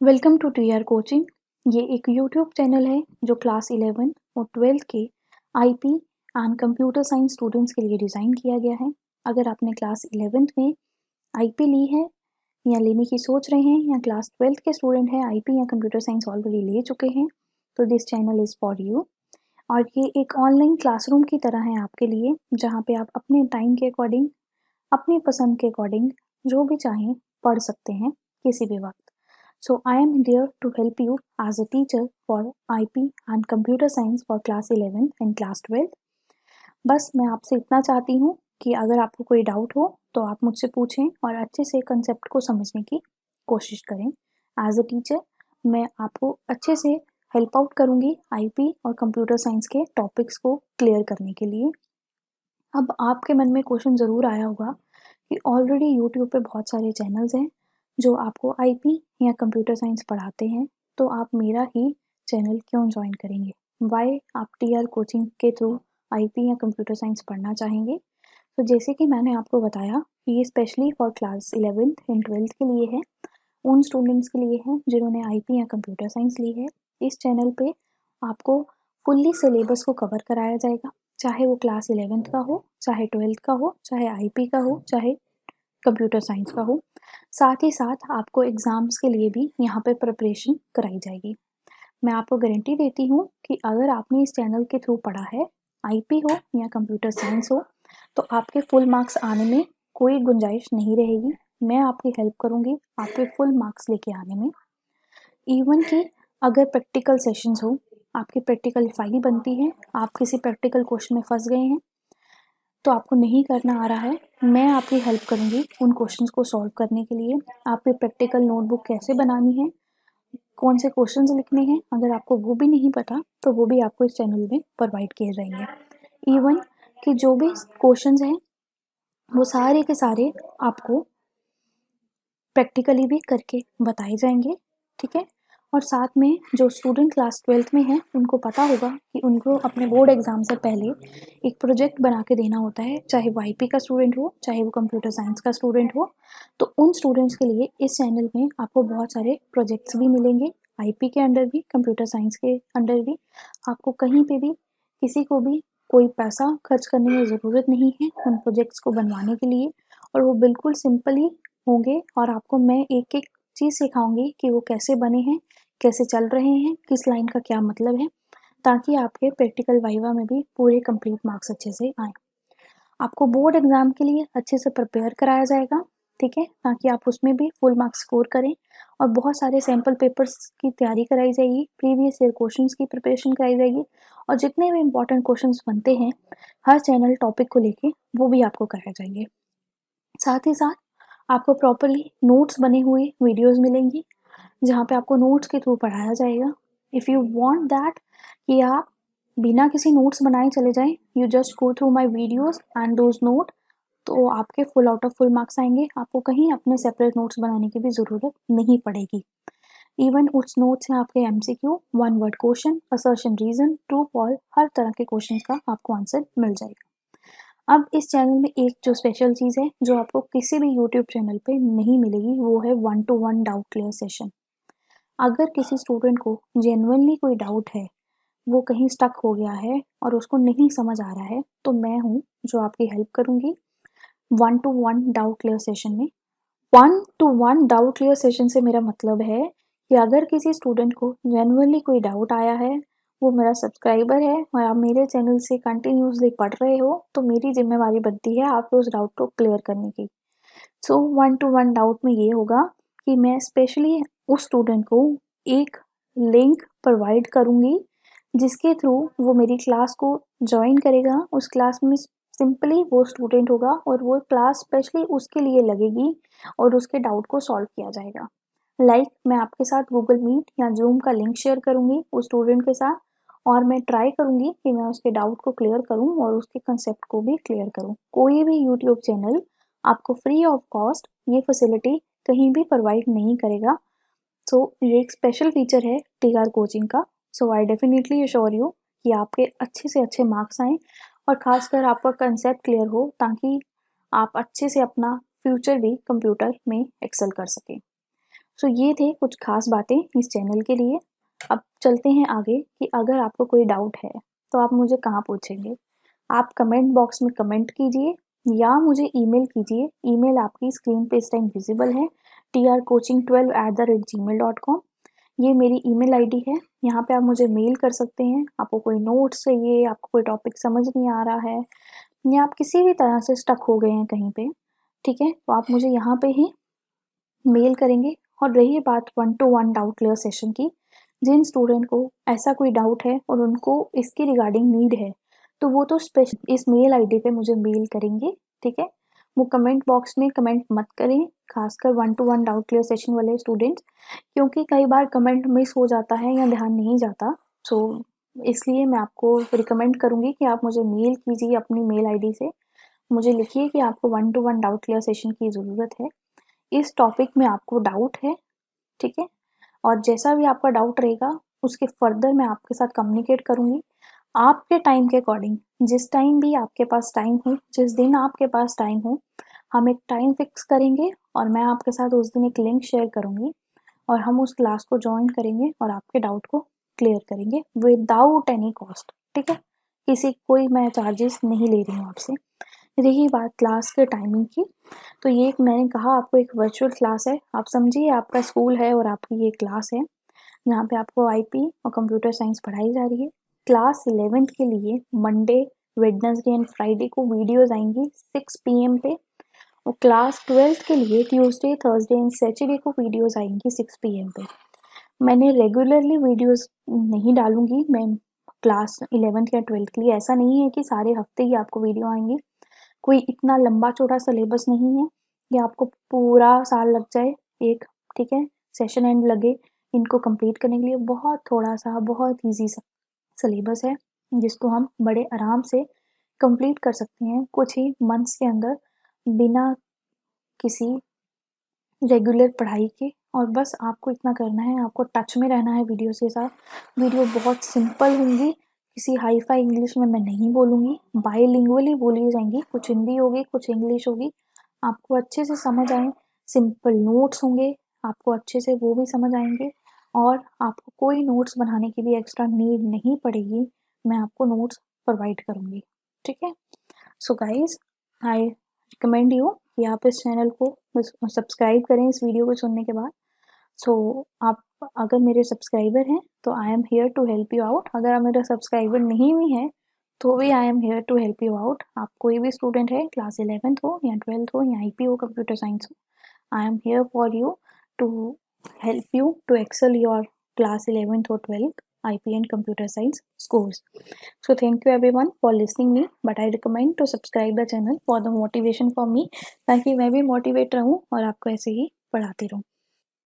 Welcome to TR coaching. ये एक YouTube channel है जो क्लास 11 और 12 के IP and computer science students के लिए डिज़ाइन किया गया है। अगर आपने क्लास 11th में आईपी ली है या लेने की सोच रहे हैं या क्लास 12th के स्टूडेंट हैं आईपी या कंप्यूटर साइंस ऑलरेडी ले चुके हैं तो this channel is for you. और ये एक ऑनलाइन क्लासरूम की तरह है आपके लिए, जहाँ पे आप अपने टाइम के अकॉर्डिंग, अपनी पसंद के अकॉर्डिंग जो भी चाहें पढ़ सकते हैं किसी भी वक्त। So I am here to help you as a teacher for IP and computer science for class 11 and class 12। बस मैं आपसे इतना चाहती हूँ कि अगर आपको कोई डाउट हो तो आप मुझसे पूछें और अच्छे से कंसेप्ट को समझने की कोशिश करें। एज अ टीचर मैं आपको अच्छे से हेल्प आउट करूँगी आईपी और कंप्यूटर साइंस के टॉपिक्स को क्लियर करने के लिए। अब आपके मन में क्वेश्चन ज़रूर आया होगा कि ऑलरेडी यूट्यूब पे बहुत सारे चैनल्स हैं जो आपको आईपी या कंप्यूटर साइंस पढ़ाते हैं, तो आप मेरा ही चैनल क्यों ज्वाइन करेंगे? वाई आप टीआर कोचिंग के थ्रू आईपी या कंप्यूटर साइंस पढ़ना चाहेंगे? तो जैसे कि मैंने आपको बताया कि ये specially for class 11th and 12th के लिए है, उन स्टूडेंट्स के लिए है जिन्होंने आईपी या कंप्यूटर साइंस ली है। इस चैनल पे आपको फुल्ली सिलेबस को कवर कराया जाएगा, चाहे वो क्लास 11th का हो, चाहे 12th का हो, चाहे आईपी का हो, चाहे कंप्यूटर साइंस का हो। साथ ही साथ आपको एग्ज़ाम्स के लिए भी यहाँ पे प्रिपरेशन कराई जाएगी। मैं आपको गारंटी देती हूँ कि अगर आपने इस चैनल के थ्रू पढ़ा है, आईपी हो या कंप्यूटर साइंस हो, तो आपके फुल मार्क्स आने में कोई गुंजाइश नहीं रहेगी। मैं आपकी हेल्प करूँगी आपके फुल मार्क्स लेके आने में। इवन कि अगर प्रैक्टिकल सेशंस हो, आपकी प्रैक्टिकल फाइल बनती है, आप किसी प्रैक्टिकल क्वेश्चन में फंस गए हैं तो आपको नहीं करना आ रहा है, मैं आपकी हेल्प करूँगी उन क्वेश्चंस को सॉल्व करने के लिए। आपकी प्रैक्टिकल नोटबुक कैसे बनानी है, कौन से क्वेश्चंस लिखने हैं, अगर आपको वो भी नहीं पता तो वो भी आपको इस चैनल में प्रोवाइड किए जाएंगे। इवन कि जो भी क्वेश्चंस हैं वो सारे के सारे आपको प्रैक्टिकली भी करके बताए जाएंगे, ठीक है। और साथ में जो स्टूडेंट क्लास 12th में हैं उनको पता होगा कि उनको अपने बोर्ड एग्ज़ाम से पहले एक प्रोजेक्ट बना के देना होता है, चाहे वो आईपी का स्टूडेंट हो, चाहे वो कंप्यूटर साइंस का स्टूडेंट हो। तो उन स्टूडेंट्स के लिए इस चैनल में आपको बहुत सारे प्रोजेक्ट्स भी मिलेंगे, आईपी के अंडर भी, कंप्यूटर साइंस के अंडर भी। आपको कहीं पे भी किसी को भी कोई पैसा खर्च करने की ज़रूरत नहीं है उन प्रोजेक्ट्स को बनवाने के लिए, और वो बिल्कुल सिंपली होंगे। और आपको मैं एक एक चीज़ सिखाऊंगी कि वो कैसे बने हैं, कैसे चल रहे हैं, किस लाइन का क्या मतलब है, ताकि आपके प्रैक्टिकल वाइवा में भी पूरे कंप्लीट मार्क्स अच्छे से आए। आपको बोर्ड एग्जाम के लिए अच्छे से प्रिपेयर कराया जाएगा, ठीक है, ताकि आप उसमें भी फुल मार्क्स स्कोर करें। और बहुत सारे सैम्पल पेपर्स की तैयारी कराई जाएगी, प्रीवियस ईयर क्वेश्चंस की प्रिपरेशन कराई जाएगी, और जितने भी इंपॉर्टेंट क्वेश्चंस बनते हैं हर चैनल टॉपिक को लेके वो भी आपको कराए जाएंगे। साथ ही साथ आपको प्रॉपरली नोट्स बने हुए वीडियोस मिलेंगी, जहाँ पे आपको नोट्स के थ्रू पढ़ाया जाएगा। इफ़ यू वांट दैट कि आप बिना किसी नोट्स बनाए चले जाएं, you just go through my videos and those note, तो आपके full out of full marks आएंगे। आपको कहीं अपने सेपरेट नोट्स बनाने की भी ज़रूरत नहीं पड़ेगी। इवन उस नोट्स में आपके MCQ, one word question, assertion, reason, true false, हर तरह के क्वेश्चन का आपको आंसर मिल जाएगा। अब इस चैनल में एक जो स्पेशल चीज़ है जो आपको किसी भी यूट्यूब चैनल पे नहीं मिलेगी, वो है 1-to-1 डाउट क्लियर सेशन। अगर किसी स्टूडेंट को जेन्युइनली कोई डाउट है, वो कहीं स्टक हो गया है और उसको नहीं समझ आ रहा है, तो मैं हूँ जो आपकी हेल्प करूँगी 1-to-1 डाउट क्लियर सेशन में। 1-to-1 डाउट क्लियर सेशन से मेरा मतलब है कि अगर किसी स्टूडेंट को जेन्युइनली कोई डाउट आया है, वो मेरा सब्सक्राइबर है और आप मेरे चैनल से कंटिन्यूसली पढ़ रहे हो, तो मेरी जिम्मेवारी बनती है आपको उस डाउट को क्लियर करने की। सो 1-to-1 डाउट में ये होगा कि मैं स्पेशली उस स्टूडेंट को एक लिंक प्रोवाइड करूँगी जिसके थ्रू वो मेरी क्लास को ज्वाइन करेगा। उस क्लास में सिंपली वो स्टूडेंट होगा और वो क्लास स्पेशली उसके लिए लगेगी और उसके डाउट को सॉल्व किया जाएगा। मैं आपके साथ गूगल मीट या जूम का लिंक शेयर करूँगी उस स्टूडेंट के साथ, और मैं ट्राई करूँगी कि मैं उसके डाउट को क्लियर करूँ और उसके कंसेप्ट को भी क्लियर करूँ। कोई भी यूट्यूब चैनल आपको फ्री ऑफ कॉस्ट ये फैसिलिटी कहीं भी प्रोवाइड नहीं करेगा। सो ये एक स्पेशल फीचर है टीआर कोचिंग का। सो आई डेफिनेटली अश्योर यू कि आपके अच्छे से अच्छे मार्क्स आएँ और ख़ासकर आपका कंसेप्ट क्लियर हो, ताकि आप अच्छे से अपना फ्यूचर भी कंप्यूटर में एक्सेल कर सकें। सो ये थे कुछ खास बातें इस चैनल के लिए। अब चलते हैं आगे कि अगर आपको कोई डाउट है तो आप मुझे कहाँ पूछेंगे। आप कमेंट बॉक्स में कमेंट कीजिए या मुझे ईमेल कीजिए। ईमेल आपकी स्क्रीन पे इस टाइम विजिबल है, trcoaching12@gmail.com। ये मेरी ईमेल आईडी है। यहाँ पे आप मुझे मेल कर सकते हैं। आपको कोई नोट्स चाहिए, आपको कोई टॉपिक समझ नहीं आ रहा है या आप किसी भी तरह से स्टक हो गए हैं कहीं पे, ठीक है, तो आप मुझे यहाँ पे ही मेल करेंगे। और रही बात 1-to-1 डाउट क्लियर सेशन की, जिन स्टूडेंट को ऐसा कोई डाउट है और उनको इसकी रिगार्डिंग नीड है तो वो तो स्पेशल इस मेल आईडी पे मुझे मेल करेंगे, ठीक है। वो कमेंट बॉक्स में कमेंट मत करें, खासकर 1-to-1 डाउट क्लियर सेशन वाले स्टूडेंट्स, क्योंकि कई बार कमेंट मिस हो जाता है या ध्यान नहीं जाता। सो इसलिए मैं आपको रिकमेंड करूँगी कि आप मुझे मेल कीजिए अपनी मेल आईडी से। मुझे लिखिए कि आपको 1-to-1 डाउट क्लियर सेशन की ज़रूरत है, इस टॉपिक में आपको डाउट है, ठीक है। और जैसा भी आपका डाउट रहेगा उसके फर्दर मैं आपके साथ कम्युनिकेट करूँगी आपके टाइम के अकॉर्डिंग। जिस टाइम भी आपके पास टाइम हो, जिस दिन आपके पास टाइम हो, हम एक टाइम फिक्स करेंगे और मैं आपके साथ उस दिन एक लिंक शेयर करूँगी और हम उस क्लास को ज्वाइन करेंगे और आपके डाउट को क्लियर करेंगे विदाउट एनी कॉस्ट, ठीक है। किसी कोई मैं चार्जेस नहीं ले रही हूँ आपसे। रही बात क्लास के टाइमिंग की, तो ये एक मैंने कहा आपको एक वर्चुअल क्लास है। आप समझिए आपका स्कूल है और आपकी ये क्लास है जहाँ पे आपको आईपी और कंप्यूटर साइंस पढ़ाई जा रही है। क्लास 11th के लिए मंडे, वेडनेसडे एंड फ्राइडे को वीडियोज आएंगी 6 PM पे, और क्लास 12th के लिए ट्यूसडे, थर्सडे एंड सैटरडे को वीडियोज आएंगी 6 PM पे। मैंने रेगुलरली वीडियोस नहीं डालूंगी मैं क्लास 11th या 12th के लिए। ऐसा नहीं है कि सारे हफ्ते ही आपको वीडियो आएंगी, कोई इतना लंबा चौड़ा सिलेबस नहीं है कि आपको पूरा साल लग जाए एक, ठीक है, सेशन एंड लगे इनको कंप्लीट करने के लिए। बहुत थोड़ा सा बहुत इजी सा सिलेबस है जिसको हम बड़े आराम से कंप्लीट कर सकते हैं कुछ ही मंथ्स के अंदर, बिना किसी रेगुलर पढ़ाई के। और बस आपको इतना करना है, आपको टच में रहना है वीडियोस के साथ। वीडियो बहुत सिंपल होंगी, किसी हाई फाई इंग्लिश में मैं नहीं बोलूँगी, बाईलिंगुअली बोली जाएंगी, कुछ हिंदी होगी कुछ इंग्लिश होगी, आपको अच्छे से समझ आए। सिंपल नोट्स होंगे, आपको अच्छे से वो भी समझ आएंगे और आपको कोई नोट्स बनाने की भी एक्स्ट्रा नीड नहीं पड़ेगी, मैं आपको नोट्स प्रोवाइड करूँगी, ठीक है। So guys, I recommend you कि आप इस चैनल को सब्सक्राइब करें इस वीडियो को सुनने के बाद। सो आप अगर मेरे सब्सक्राइबर हैं तो I am here to help you out. अगर आप मेरा सब्सक्राइबर नहीं भी हैं तो भी I am here to help you out. आप कोई भी स्टूडेंट है, क्लास 11th हो या 12th हो या आईपी हो, कंप्यूटर साइंस हो, I am here for you to help you to excel your class 11th or 12th IP and computer science scores. So thank you everyone for listening me, but I recommend to subscribe the channel for the motivation for me, ताकि मैं भी motivate रहूँ और आपको ऐसे ही पढ़ाती रहूँ।